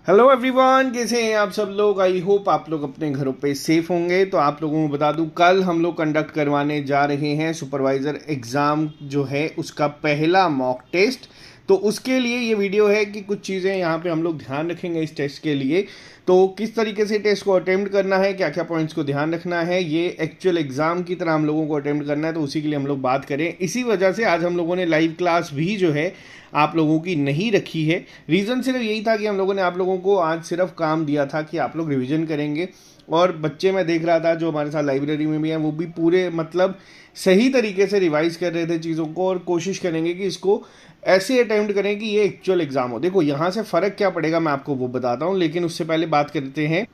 Hello everyone, कैसे हैं आप सब लोग। आई होप आप लोग अपने घरों पे सेफ होंगे। तो आप लोगों को बता दूं, कल हम लोग कंडक्ट करवाने जा रहे हैं सुपरवाइज़र एग्ज़ाम जो है उसका पहला मॉक टेस्ट। तो उसके लिए ये वीडियो है कि कुछ चीज़ें यहाँ पे हम लोग ध्यान रखेंगे इस टेस्ट के लिए। तो किस तरीके से टेस्ट को अटेम्प्ट करना है, क्या क्या पॉइंट्स को ध्यान रखना है, ये एक्चुअल एग्ज़ाम की तरह हम लोगों को अटेम्प्ट करना है, तो उसी के लिए हम लोग बात करें। इसी वजह से आज हम लोगों ने लाइव क्लास भी जो है आप लोगों की नहीं रखी है। रीज़न सिर्फ यही था कि हम लोगों ने आप लोगों को आज सिर्फ काम दिया था कि आप लोग रिवीजन करेंगे। और बच्चे मैं देख रहा था जो हमारे साथ लाइब्रेरी में भी हैं, वो भी पूरे मतलब सही तरीके से रिवाइज कर रहे थे चीज़ों को, और कोशिश करेंगे कि इसको ऐसे अटेम्प्ट करें कि ये एक्चुअल एग्ज़ाम हो। देखो यहाँ से फ़र्क क्या पड़ेगा मैं आपको वो बताता हूँ, लेकिन उससे पहले बात करते हैं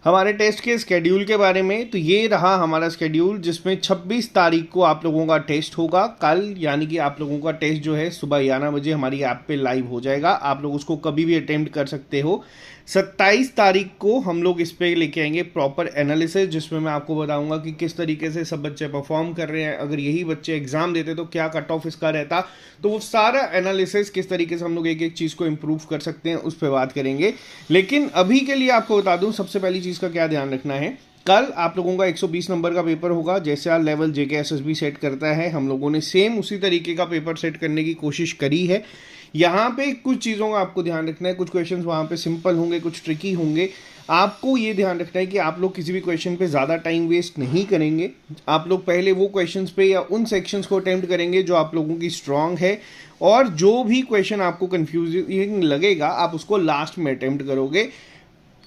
हमारे टेस्ट के स्केड्यूल के बारे में। तो ये रहा हमारा स्केड्यूल, जिसमें 26 तारीख को आप लोगों का टेस्ट होगा कल, यानी कि आप लोगों का टेस्ट जो है सुबह 11 बजे हमारी ऐप पे लाइव हो जाएगा। आप लोग उसको कभी भी अटेम्प्ट कर सकते हो। 27 तारीख को हम लोग इस पे लेके आएंगे प्रॉपर एनालिसिस, जिसमें मैं आपको बताऊंगा कि किस तरीके से सब बच्चे परफॉर्म कर रहे हैं। अगर यही बच्चे एग्जाम देते तो क्या कट ऑफ इसका रहता, तो वो सारा एनालिसिस किस तरीके से हम लोग एक एक चीज़ को इम्प्रूव कर सकते हैं उस पर बात करेंगे। लेकिन अभी के लिए आपको बता दूं, सबसे पहली चीज़ का क्या ध्यान रखना है। कल आप लोगों का 120 नंबर का पेपर होगा। जैसे आप लेवल JKSSB सेट करता है, हम लोगों ने सेम उसी तरीके का पेपर सेट करने की कोशिश करी है। यहाँ पे कुछ चीज़ों का आपको ध्यान रखना है। कुछ क्वेश्चंस वहाँ पे सिंपल होंगे, कुछ ट्रिकी होंगे। आपको ये ध्यान रखना है कि आप लोग किसी भी क्वेश्चन पे ज़्यादा टाइम वेस्ट नहीं करेंगे। आप लोग पहले वो क्वेश्चंस पे या उन सेक्शंस को अटेम्प्ट करेंगे जो आप लोगों की स्ट्रांग है, और जो भी क्वेश्चन आपको कंफ्यूजिंग लगेगा आप उसको लास्ट में अटेम्प्ट करोगे,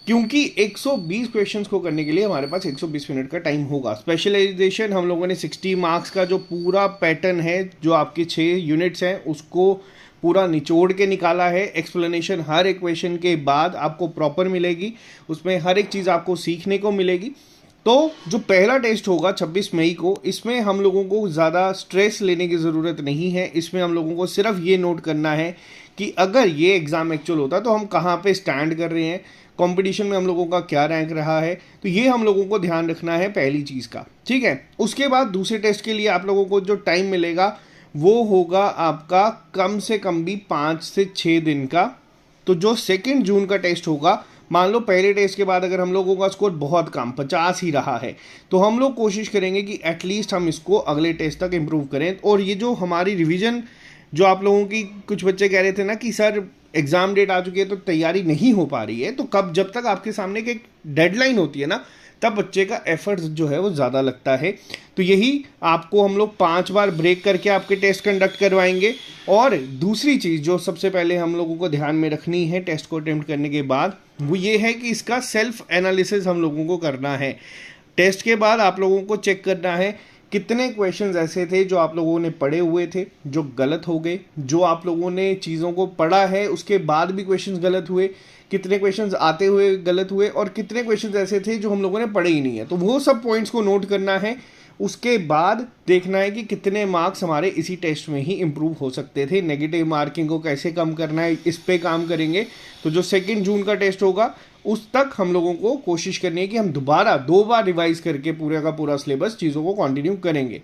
क्योंकि 120 क्वेश्चंस को करने के लिए हमारे पास 120 मिनट का टाइम होगा। स्पेशलाइजेशन हम लोगों ने 60 मार्क्स का जो पूरा पैटर्न है, जो आपके 6 यूनिट्स हैं, उसको पूरा निचोड़ के निकाला है। एक्सप्लेनेशन हर एक क्वेश्चन के बाद आपको प्रॉपर मिलेगी, उसमें हर एक चीज़ आपको सीखने को मिलेगी। तो जो पहला टेस्ट होगा 26 मई को, इसमें हम लोगों को ज़्यादा स्ट्रेस लेने की ज़रूरत नहीं है। इसमें हम लोगों को सिर्फ ये नोट करना है कि अगर ये एग्ज़ाम एक्चुअल होता तो हम कहाँ पे स्टैंड कर रहे हैं, कंपटीशन में हम लोगों का क्या रैंक रहा है। तो ये हम लोगों को ध्यान रखना है पहली चीज़ का, ठीक है। उसके बाद दूसरे टेस्ट के लिए आप लोगों को जो टाइम मिलेगा वो होगा आपका कम से कम भी 5 से 6 दिन का। तो जो 2 जून का टेस्ट होगा, मान लो पहले टेस्ट के बाद अगर हम लोगों का स्कोर बहुत कम 50 ही रहा है, तो हम लोग कोशिश करेंगे कि एटलीस्ट हम इसको अगले टेस्ट तक इम्प्रूव करें। और ये जो हमारी रिवीजन, जो आप लोगों की कुछ बच्चे कह रहे थे ना कि सर एग्ज़ाम डेट आ चुकी है तो तैयारी नहीं हो पा रही है, तो कब, जब तक आपके सामने की एक डेडलाइन होती है ना, तब बच्चे का एफर्ट जो है वो ज़्यादा लगता है। तो यही आपको हम लोग 5 बार ब्रेक करके आपके टेस्ट कंडक्ट करवाएंगे। और दूसरी चीज़ जो सबसे पहले हम लोगों को ध्यान में रखनी है टेस्ट को अटेम्प्ट करने के बाद, वो ये है कि इसका सेल्फ एनालिसिस हम लोगों को करना है। टेस्ट के बाद आप लोगों को चेक करना है कितने क्वेश्चंस ऐसे थे जो आप लोगों ने पढ़े हुए थे जो गलत हो गए, जो आप लोगों ने चीज़ों को पढ़ा है उसके बाद भी क्वेश्चंस गलत हुए, कितने क्वेश्चंस आते हुए गलत हुए, और कितने क्वेश्चंस ऐसे थे जो हम लोगों ने पढ़े ही नहीं है। तो वो सब पॉइंट्स को नोट करना है। उसके बाद देखना है कि कितने मार्क्स हमारे इसी टेस्ट में ही इम्प्रूव हो सकते थे। नेगेटिव मार्किंग को कैसे कम करना है, इस पे काम करेंगे। तो जो 2 जून का टेस्ट होगा उस तक हम लोगों को कोशिश करनी है कि हम दोबारा 2 बार रिवाइज करके पूरे का पूरा सिलेबस चीज़ों को कंटिन्यू करेंगे।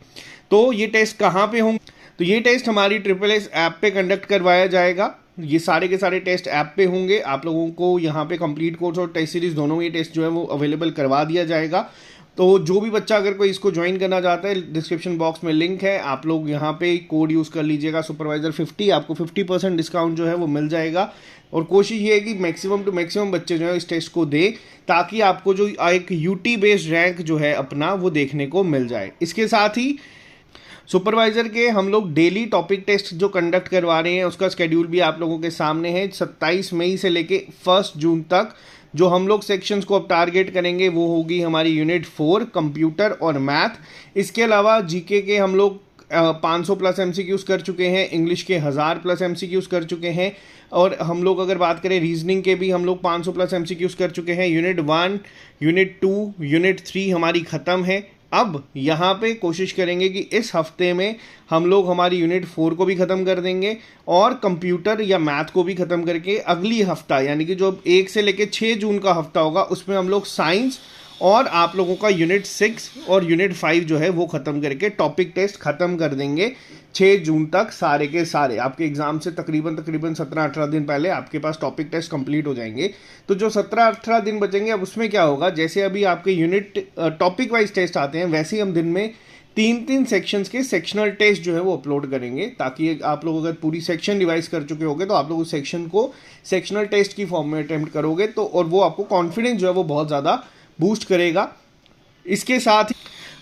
तो ये टेस्ट कहाँ पे होंगे, तो ये टेस्ट हमारी SSS ऐप पे कंडक्ट करवाया जाएगा। ये सारे के सारे टेस्ट ऐप पे होंगे। आप लोगों को यहाँ पे कंप्लीट कोर्स और टेस्ट सीरीज दोनों ही टेस्ट जो है वो अवेलेबल करवा दिया जाएगा। तो जो भी बच्चा अगर कोई इसको ज्वाइन करना चाहता है, डिस्क्रिप्शन बॉक्स में लिंक है, आप लोग यहाँ पे कोड यूज़ कर लीजिएगा सुपरवाइजर 50, आपको 50% डिस्काउंट जो है वो मिल जाएगा। और कोशिश ये है कि मैक्सिमम टू मैक्सिमम बच्चे जो है इस टेस्ट को दे, ताकि आपको जो एक UT बेस्ड रैंक जो है अपना वो देखने को मिल जाए। इसके साथ ही सुपरवाइजर के हम लोग डेली टॉपिक टेस्ट जो कंडक्ट करवा रहे हैं उसका स्केड्यूल भी आप लोगों के सामने है। 27 मई से लेके 1 जून तक जो हम लोग सेक्शंस को अब टारगेट करेंगे वो होगी हमारी यूनिट 4 कंप्यूटर और मैथ। इसके अलावा जीके के हम लोग 500 प्लस MCQs कर चुके हैं, इंग्लिश के 1000 प्लस MCQs कर चुके हैं, और हम लोग अगर बात करें रीजनिंग के भी हम लोग 500 प्लस MCQs कर चुके हैं। यूनिट 1, यूनिट 2, यूनिट 3 हमारी ख़त्म है। अब यहाँ पे कोशिश करेंगे कि इस हफ्ते में हम लोग हमारी यूनिट 4 को भी ख़त्म कर देंगे, और कंप्यूटर या मैथ को भी ख़त्म करके अगली हफ्ता, यानी कि जो 1 से लेके 6 जून का हफ्ता होगा, उसमें हम लोग साइंस और आप लोगों का यूनिट 6 और यूनिट 5 जो है वो ख़त्म करके टॉपिक टेस्ट ख़त्म कर देंगे 6 जून तक। सारे के सारे आपके एग्ज़ाम से तकरीबन 17-18 दिन पहले आपके पास टॉपिक टेस्ट कंप्लीट हो जाएंगे। तो जो 17-18 दिन बचेंगे, अब उसमें क्या होगा, जैसे अभी आपके यूनिट टॉपिक वाइज टेस्ट आते हैं, वैसे ही हम दिन में 3-3 सेक्शंस के सेक्शनल टेस्ट जो है वो अपलोड करेंगे, ताकि आप लोग अगर पूरी सेक्शन रिवाइज कर चुके होंगे तो आप लोग उस सेक्शन को सेक्शनल टेस्ट की फॉर्म में अटेम्प्ट करोगे, तो और वो आपको कॉन्फिडेंस जो है वो बहुत ज़्यादा बूस्ट करेगा। इसके साथ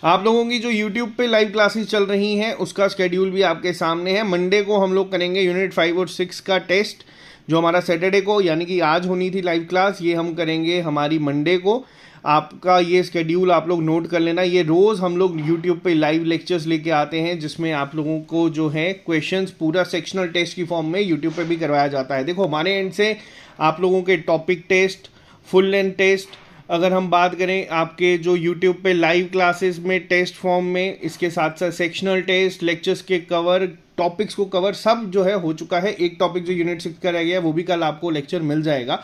आप लोगों की जो YouTube पे लाइव क्लासेस चल रही हैं उसका शेड्यूल भी आपके सामने है। मंडे को हम लोग करेंगे यूनिट 5 और 6 का टेस्ट, जो हमारा सैटरडे को यानी कि आज होनी थी लाइव क्लास, ये हम करेंगे हमारी मंडे को। आपका ये शेड्यूल आप लोग नोट कर लेना। ये रोज़ हम लोग YouTube पे लाइव लेक्चर्स लेके आते हैं, जिसमें आप लोगों को जो है क्वेश्चंस पूरा सेक्शनल टेस्ट की फॉर्म में YouTube पे भी करवाया जाता है। देखो, हमारे एंड से आप लोगों के topic test, full length test, अगर हम बात करें आपके जो YouTube पे लाइव क्लासेस में टेस्ट फॉर्म में, इसके साथ साथ सेक्शनल टेस्ट, लेक्चर्स के कवर, टॉपिक्स को कवर, सब जो है हो चुका है। एक टॉपिक जो यूनिट 6 का रह गया है वो भी कल आपको लेक्चर मिल जाएगा।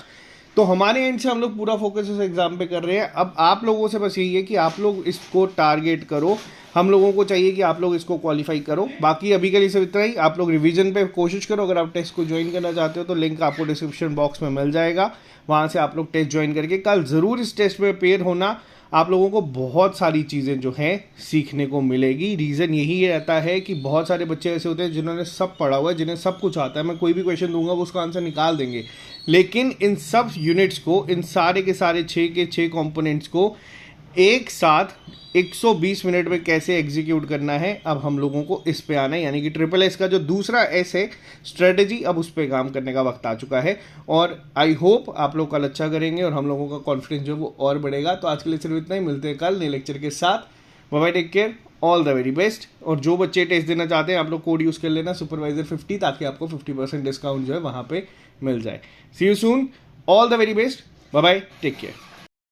तो हमारे एंड से हम लोग पूरा फोकस इस एग्जाम पे कर रहे हैं। अब आप लोगों से बस यही है कि आप लोग इसको टारगेट करो, हम लोगों को चाहिए कि आप लोग इसको क्वालिफाई करो। बाकी अभी के लिए सिर्फ इतना ही। आप लोग रिवीजन पे कोशिश करो। अगर आप टेस्ट को ज्वाइन करना चाहते हो तो लिंक आपको डिस्क्रिप्शन बॉक्स में मिल जाएगा, वहाँ से आप लोग टेस्ट ज्वाइन करके कल ज़रूर इस टेस्ट में प्रिपेयर होना। आप लोगों को बहुत सारी चीज़ें जो हैं सीखने को मिलेगी। रीज़न यही रहता है कि बहुत सारे बच्चे ऐसे होते हैं जिन्होंने सब पढ़ा हुआ है, जिन्हें सब कुछ आता है, मैं कोई भी क्वेश्चन दूंगा वो उसका आंसर निकाल देंगे, लेकिन इन सब यूनिट्स को, इन सारे के सारे 6 के 6 कंपोनेंट्स को एक साथ 120 मिनट में कैसे एग्जीक्यूट करना है, अब हम लोगों को इस पे आना है। यानी कि ट्रिपल एस का जो दूसरा एस है, स्ट्रेटजी, अब उस पर काम करने का वक्त आ चुका है। और आई होप आप लोग कल अच्छा करेंगे और हम लोगों का कॉन्फिडेंस जो है वो और बढ़ेगा। तो आज के लिए सिर्फ इतना ही। मिलते हैं कल नए लेक्चर के साथ। Bye bye, take care, all the very best. और जो बच्चे टेस्ट देना चाहते हैं आप लोग कोड यूज़ कर लेना सुपरवाइजर 50, ताकि आपको 50% डिस्काउंट जो है वहाँ पे मिल जाए। See you soon, all the very best, bye bye, take care.